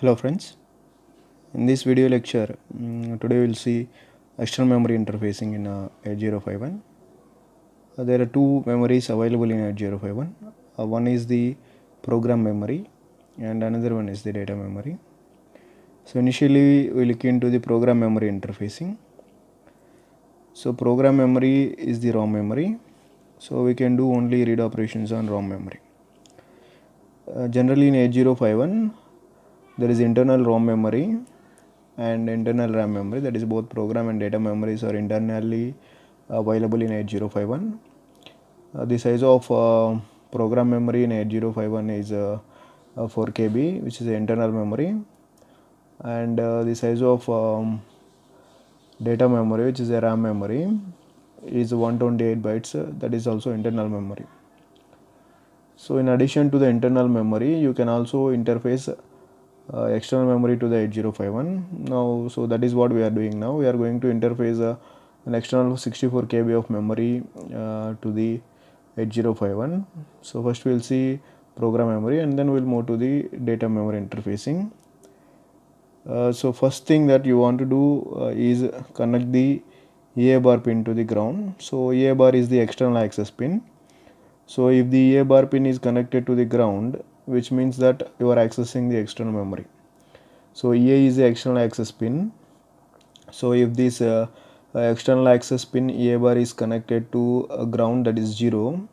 Hello friends, in this video lecture today we will see external memory interfacing in 8051. There are two memories available in 8051. One is the program memory and another one is the data memory. So initially we look into the program memory interfacing. So program memory is the ROM memory, so we can do only read operations on ROM memory. Generally in 8051 there is internal ROM memory and internal RAM memory, that is both program and data memories are internally available in 8051. The size of program memory in 8051 is 4 KB, which is the internal memory, and the size of data memory, which is a RAM memory, is 128 bytes, that is also internal memory. So in addition to the internal memory, you can also interface external memory to the 8051. Now, so that is what we are doing now. We are going to interface an external 64 KB of memory to the 8051. So first we will see program memory and then we will move to the data memory interfacing. So first thing that you want to do is connect the EA bar pin to the ground. So EA bar is the external access pin. So if the EA bar pin is connected to the ground, which means that you are accessing the external memory. So EA is the external access pin. So if this external access pin EA bar is connected to a ground, that is 0,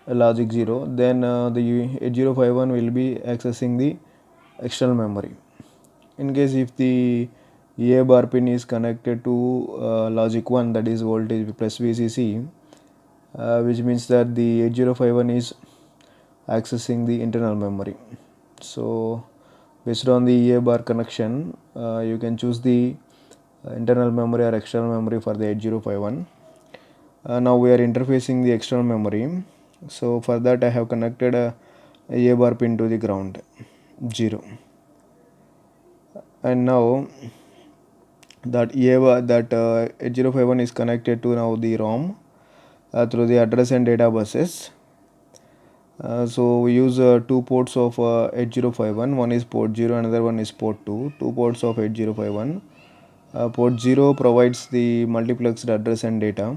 logic 0, then the 8051 will be accessing the external memory. In case if the EA bar pin is connected to logic 1, that is voltage plus VCC, which means that the 8051 is accessing the internal memory. So based on the EA bar connection, you can choose the internal memory or external memory for the 8051. Now we are interfacing the external memory. So for that I have connected a EA bar pin to the ground 0, and now that 8051 is connected to now the ROM through the address and data buses. So we use two ports of 8051. One is port 0, another one is port 2. Two ports of 8051. Port 0 provides the multiplexed address and data,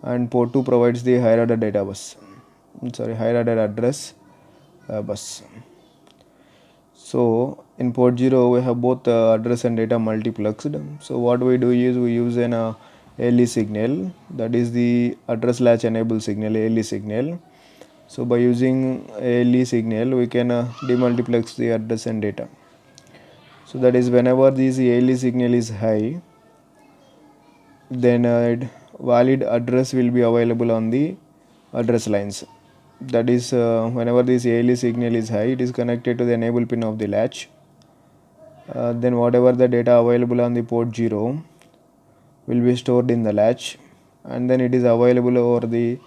and port 2 provides the higher order data bus. Higher order address bus. So in port 0 we have both address and data multiplexed. So what we do is we use an ALE signal, that is the address latch enable signal, ALE signal. So by using ALE signal we can demultiplex the address and data. So that is whenever this ALE signal is high, then valid address will be available on the address lines. That is whenever this ALE signal is high, it is connected to the enable pin of the latch. Then whatever the data available on the port 0 will be stored in the latch, and then it is available over the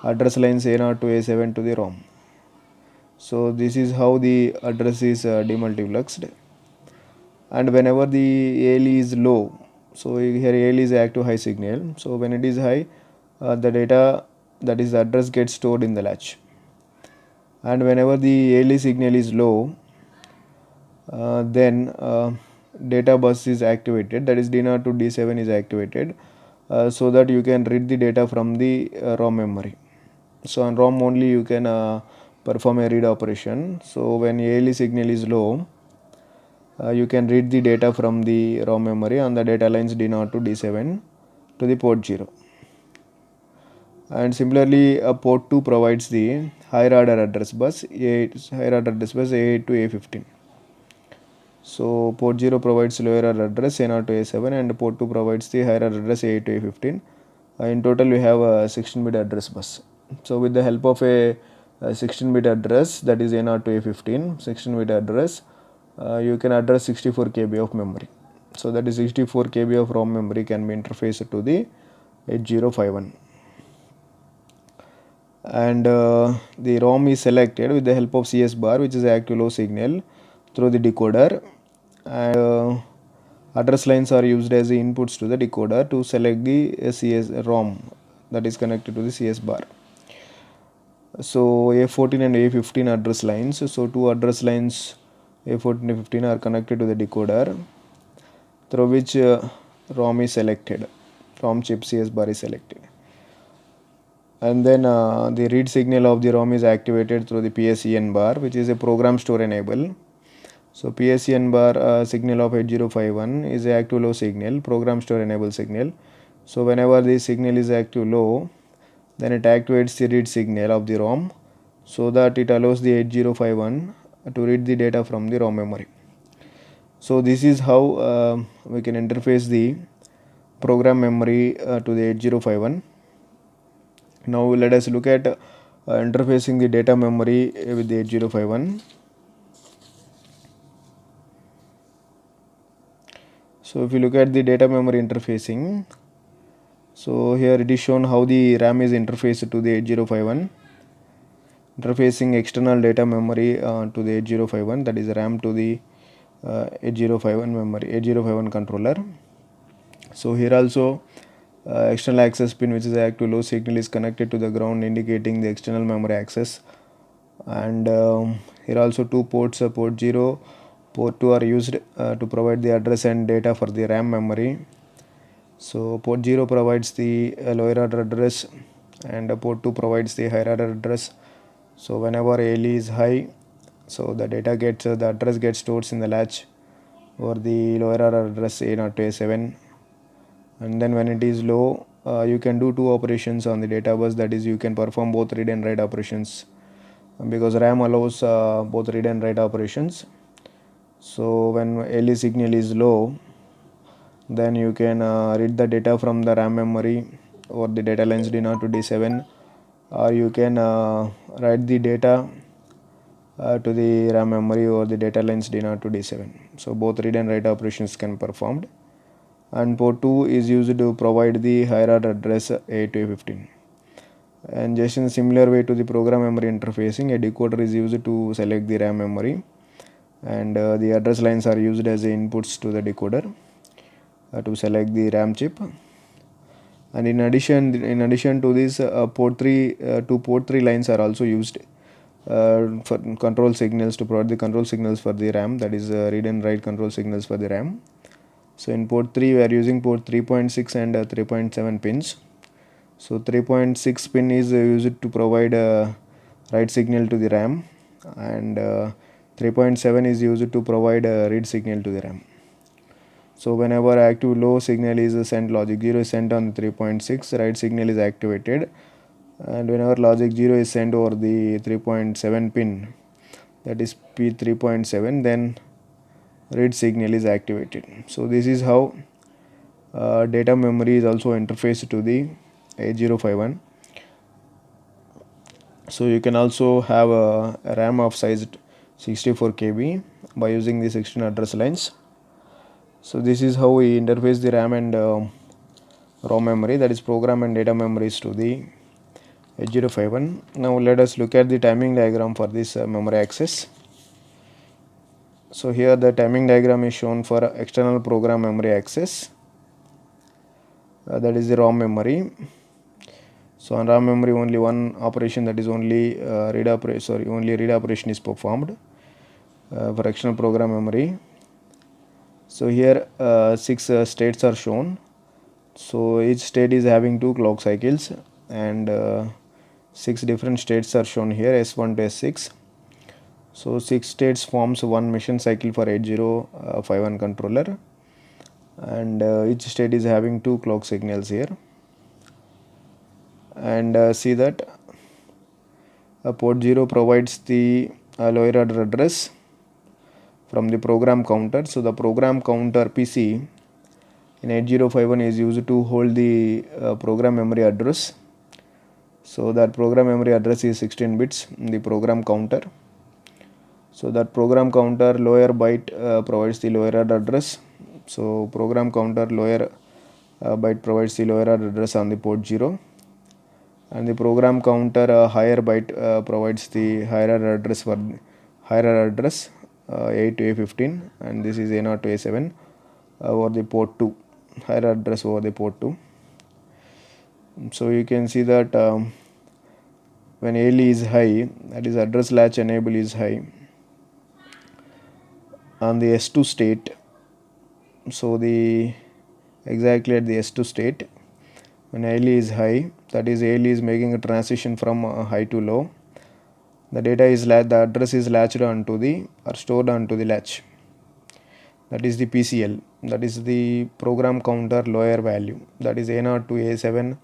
address lines A0 to A7 to the ROM. So this is how the address is demultiplexed. And whenever the ALE is low, so here ALE is active high signal, so when it is high, the data, that is the address, gets stored in the latch. And whenever the ALE signal is low, then data bus is activated, that is D0 to D7 is activated, so that you can read the data from the ROM memory. So on ROM only you can perform a read operation. So when ALE signal is low, you can read the data from the ROM memory on the data lines D0 to D7 to the port 0. And similarly port 2 provides the higher order address bus, higher order address bus A8 to A15. So port 0 provides lower order address A0 to A7, and port 2 provides the higher order address A8 to A15. In total we have a 16-bit address bus. So with the help of a 16-bit address, that is A0 to A15, 16-bit address, you can address 64 KB of memory. So that is 64 KB of ROM memory can be interfaced to the 8051. And the ROM is selected with the help of CS bar, which is active low signal, through the decoder, and address lines are used as the inputs to the decoder to select the CS ROM that is connected to the CS bar. So A14 and A15 address lines, so two address lines A14 and 15 are connected to the decoder through which ROM is selected, ROM chip CS bar is selected, and then the read signal of the ROM is activated through the PSEN bar, which is a program store enable. So PSEN bar signal of 8051 is a active low signal, program store enable signal. So whenever the signal is active low, then it activates the read signal of the ROM so that it allows the 8051 to read the data from the ROM memory. So this is how we can interface the program memory to the 8051. Now let us look at interfacing the data memory with the 8051. So if you look at the data memory interfacing, so here it is shown how the RAM is interfaced to the 8051. Interfacing external data memory to the 8051, that is RAM to the 8051 memory, 8051 controller. So here also external access pin, which is active low signal, is connected to the ground, indicating the external memory access. And here also two ports, port 0, port 2 are used to provide the address and data for the RAM memory. So port 0 provides the lower order address and port 2 provides the higher order address. So whenever ALE is high, so the data gets the address gets stored in the latch or the lower order address A0 to A7, and then when it is low, you can do two operations on the data bus, that is you can perform both read and write operations, because RAM allows both read and write operations. So when ALE signal is low, then you can read the data from the RAM memory or the data lines D0 to D7, or you can write the data to the RAM memory or the data lines D0 to D7. So both read and write operations can be performed. And port 2 is used to provide the higher order address A to A15. And just in a similar way to the program memory interfacing, a decoder is used to select the RAM memory, and the address lines are used as inputs to the decoder to select the RAM chip. And in addition to this, port 3 lines are also used for control signals, to provide the control signals for the RAM, that is read and write control signals for the RAM. So in port 3 we are using port 3.6 and 3.7 pins. So 3.6 pin is used to provide write signal to the RAM, and 3.7 is used to provide read signal to the RAM. So whenever active low signal is sent, logic 0 is sent on 3.6, write signal is activated, and whenever logic 0 is sent over the 3.7 pin, that is P3.7, then read signal is activated. So this is how data memory is also interfaced to the 8051. So you can also have a RAM of size 64 KB by using these external address lines. So this is how we interface the RAM and ROM memory, that is program and data memories, to the 8051. Now let us look at the timing diagram for this memory access. So here the timing diagram is shown for external program memory access, that is the ROM memory. So on RAM memory only one operation, that is only read operation is performed for external program memory. So here 6 states are shown. So each state is having 2 clock cycles, and 6 different states are shown here, S1 to S6. So 6 states forms one mission cycle for 8051 controller, and each state is having 2 clock signals here. And see that port 0 provides the lower order address from the program counter. So the program counter PC in 8051 is used to hold the program memory address. So that program memory address is 16 bits in the program counter. So that program counter lower byte provides the lower order address. So program counter lower byte provides the lower order address on the port 0, and the program counter higher byte provides the higher order address for higher order address A to A15, and this is A0 to A7 over the port 2, higher address over the port 2. So you can see that when ALE is high, that is address latch enable is high, on the S2 state. So the exactly at the S2 state, when ALE is high, that is ALE is making a transition from high to low, the data is the address is latched onto the or stored onto the latch, that is the PCL, that is the program counter lower value, that is A0 to A7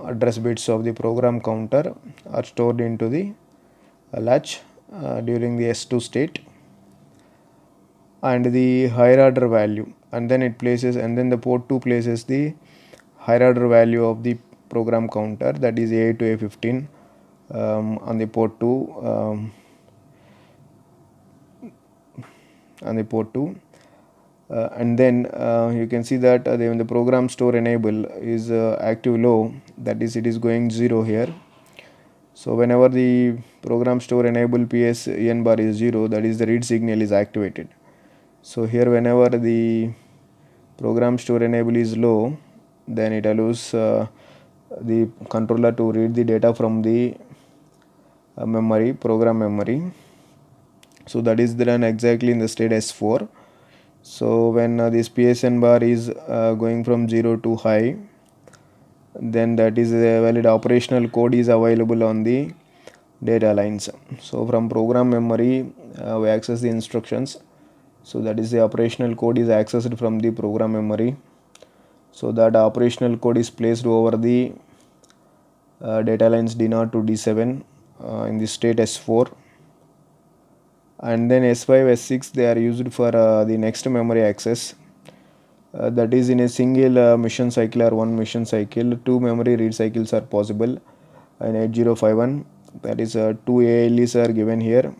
address bits of the program counter are stored into the latch during the S2 state, and the higher order value, and then it places, and then the port 2 places the higher order value of the program counter, that is A8 to A15 on the port 2 on the port 2 and then you can see that when the program store enable is active low, that is it is going 0 here. So whenever the program store enable PSEN bar is 0, that is the read signal is activated. So here whenever the program store enable is low, then it allows the controller to read the data from the memory, program memory. So that is done exactly in the state S4. So when this PSN bar is going from 0 to high, then that is a valid operational code is available on the data lines. So from program memory we access the instructions, so that is the operational code is accessed from the program memory. So that operational code is placed over the data lines D0 to D7 in the state S4, and then S5, S6 they are used for the next memory access. That is in a single mission cycle or one mission cycle, two memory read cycles are possible in 8051. That is 2 ALEs are given here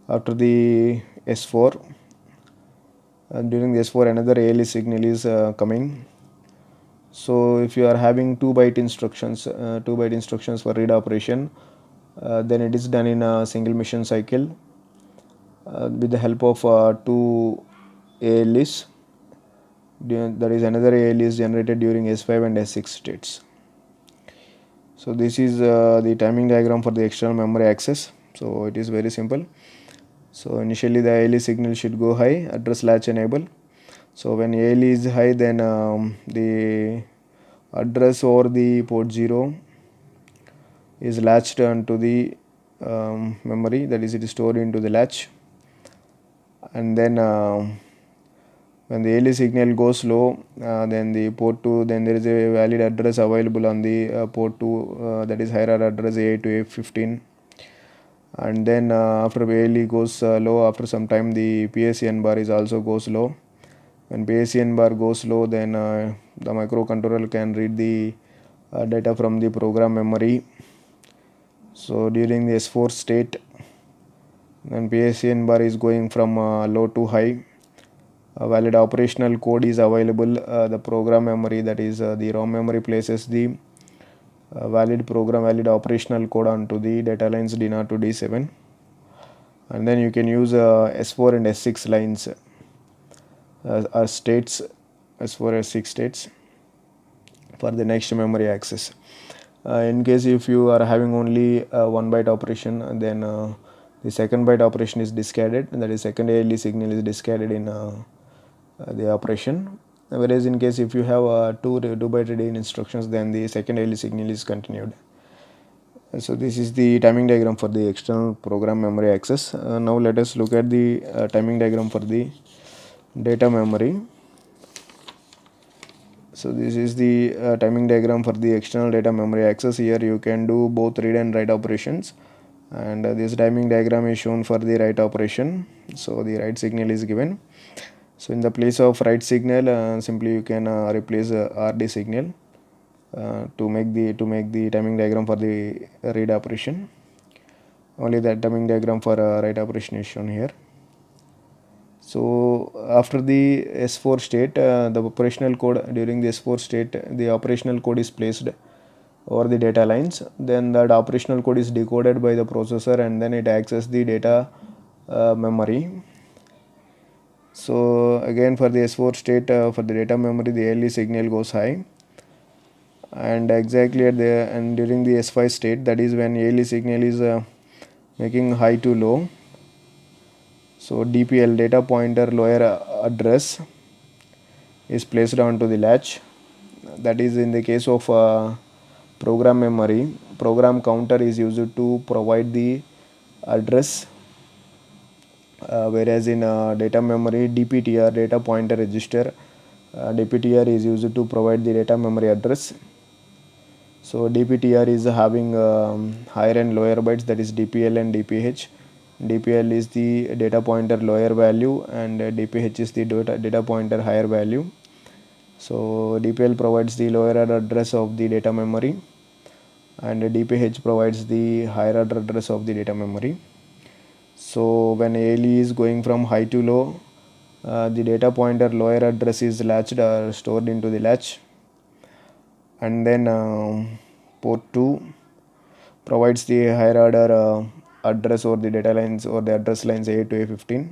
after the S4. During the S4 another ALE signal is coming. So if you are having 2 byte instructions, 2 byte instructions for read operation, then it is done in a single mission cycle with the help of 2 ALEs. That is another ALE is generated during S5 and S6 states. So this is the timing diagram for the external memory access. So it is very simple. So initially the ALE signal should go high, address latch enable. So when ALE is high, then the address over the port 0 is latched onto the memory, that is it is stored into the latch, and then when the ALE signal goes low, then the port 2, then there is a valid address available on the port 2, that is higher address A8 to A15, and then after ALE goes low, after some time the PSEN bar is also goes low. When PSEN bar goes low, then the microcontroller can read the data from the program memory. So during the S4 state, when PSEN bar is going from low to high, a valid operational code is available. The program memory, that is the ROM memory, places the valid operational code onto the data lines D0 to D7, and then you can use S4 and S6 lines as states, S4 S6 states for the next memory access. In case if you are having only 1 byte operation, then the second byte operation is discarded, and that is second ALE signal is discarded in the operation. Whereas in case if you have 2 byte reading instructions, then the second ALE signal is continued. So this is the timing diagram for the external program memory access. Now let us look at the timing diagram for the data memory. So this is the timing diagram for the external data memory access. Here you can do both read and write operations, and this timing diagram is shown for the write operation. So the write signal is given. So in the place of write signal, simply you can replace RD signal to make the timing diagram for the read operation. Only the timing diagram for write operation is shown here. So after the S4 state, the operational code during the S4 state, the operational code is placed over the data lines. Then that operational code is decoded by the processor, and then it accesses the data memory. So again for the S4 state, for the data memory, the ALE signal goes high, and exactly at the and during the S5 state, that is when ALE signal is making high to low. So DPL, data pointer lower address, is placed onto the latch. That is in the case of program memory. Program counter is used to provide the address, whereas in data memory, DPTR, data pointer register, DPTR is used to provide the data memory address. So DPTR is having higher and lower bytes, that is DPL and DPH. DPL is the data pointer lower value and DPH is the data pointer higher value. So DPL provides the lower order address of the data memory and DPH provides the higher order address of the data memory. So when ALE is going from high to low, the data pointer lower address is latched or stored into the latch, and then port 2 provides the higher order address or the data lines or the address lines A to A15,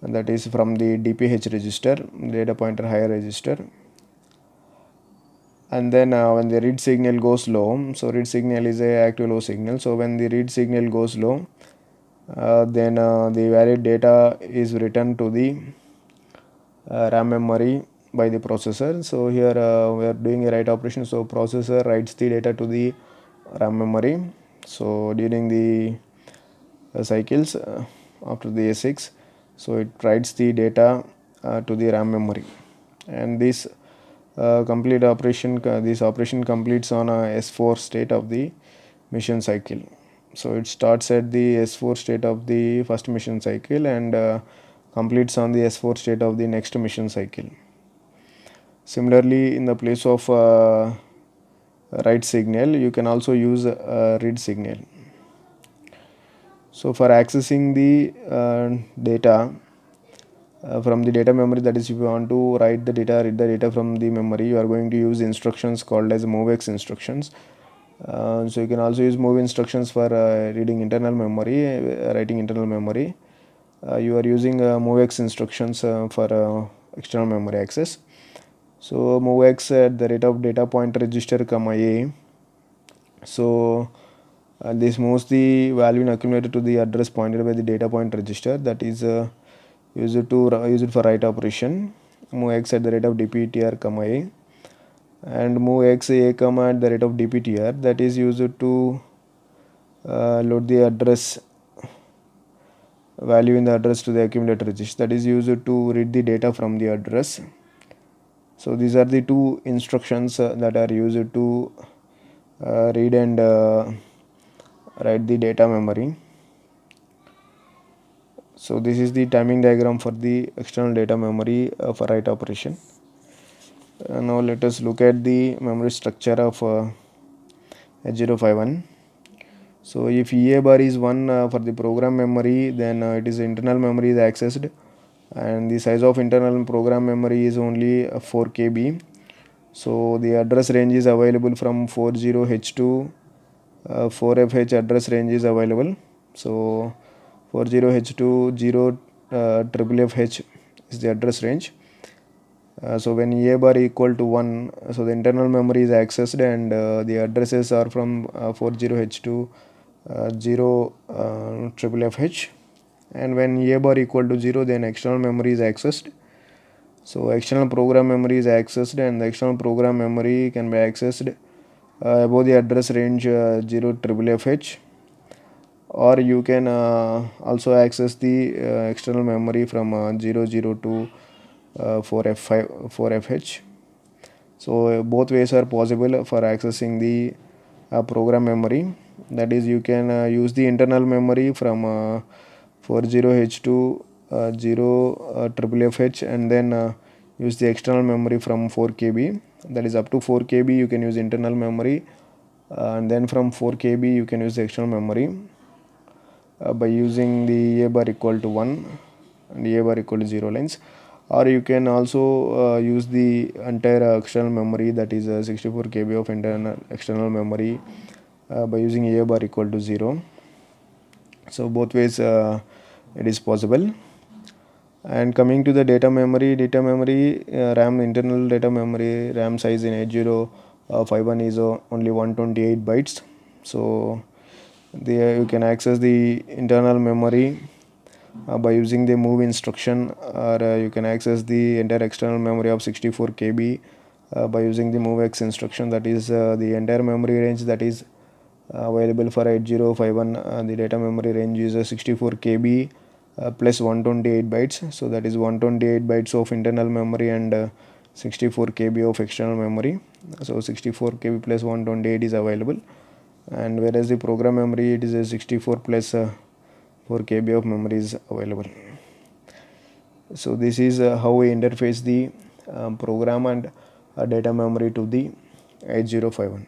and that is from the DPH register, data pointer higher register. And then when the read signal goes low, so read signal is a active low signal, so when the read signal goes low, then the valid data is written to the RAM memory by the processor. So here we are doing a write operation, so processor writes the data to the RAM memory. So during the cycles after the A6, so it writes the data to the RAM memory, and this complete operation this operation completes on a S4 state of the mission cycle. So it starts at the S4 state of the first mission cycle and completes on the S4 state of the next mission cycle. Similarly, in the place of write signal, you can also use read signal. So for accessing the data from the data memory, that is if you want to write the data, read the data from the memory, you are going to use instructions called as MOVX instructions. So you can also use move instructions for reading internal memory, writing internal memory. You are using MOVX instructions for external memory access. So MOVX at the rate of data pointer register comma A. So this moves the value accumulated to the address pointed by the data point register, that is use it for write operation. MOVX at the rate of DPTR comma A, and MOVX A comma at the rate of DPTR, that is used to load the address value in the address to the accumulator register, that is used to read the data from the address. So these are the two instructions that are used to read and write the data memory. So this is the timing diagram for the external data memory for write operation. Now let us look at the memory structure of 8051. So if EA bar is 1 for the program memory, then it is internal memory is accessed, and the size of internal program memory is only 4 KB. So the address range is available from 40H to 4FH address range is available. So 40H to 0FFH is the address range. So when EA bar equal to 1, so the internal memory is accessed and the addresses are from 40H to 0FFH, and when EA bar equal to 0, then external memory is accessed. So external program memory is accessed, and the external program memory can be accessed above the address range 0FFH, or you can also access the external memory from 00 to 4FH. So both ways are possible for accessing the program memory. That is, you can use the internal memory from 40H to 0FFH, and then use the external memory from 4 KB, that is up to 4 KB you can use internal memory, and then from 4 KB you can use the external memory by using the A bar equal to 1 and A bar equal to 0 lines. Or you can also use the entire external memory, that is 64 KB of internal external memory by using A bar equal to 0. So both ways it is possible. And coming to the data memory, RAM, internal data memory RAM size in 8051 is only 128 bytes. So there you can access the internal memory by using the move instruction, or you can access the entire external memory of 64 KB by using the MOVX instruction. That is the entire memory range that is available for 8051. The data memory range is 64 KB plus 128 bytes. So that is 128 bytes of internal memory and 64 KB of external memory. So 64 KB plus 128 is available, and whereas the program memory, it is a 64 plus 4 KB of memory is available. So this is how we interface the program and data memory to the 8051.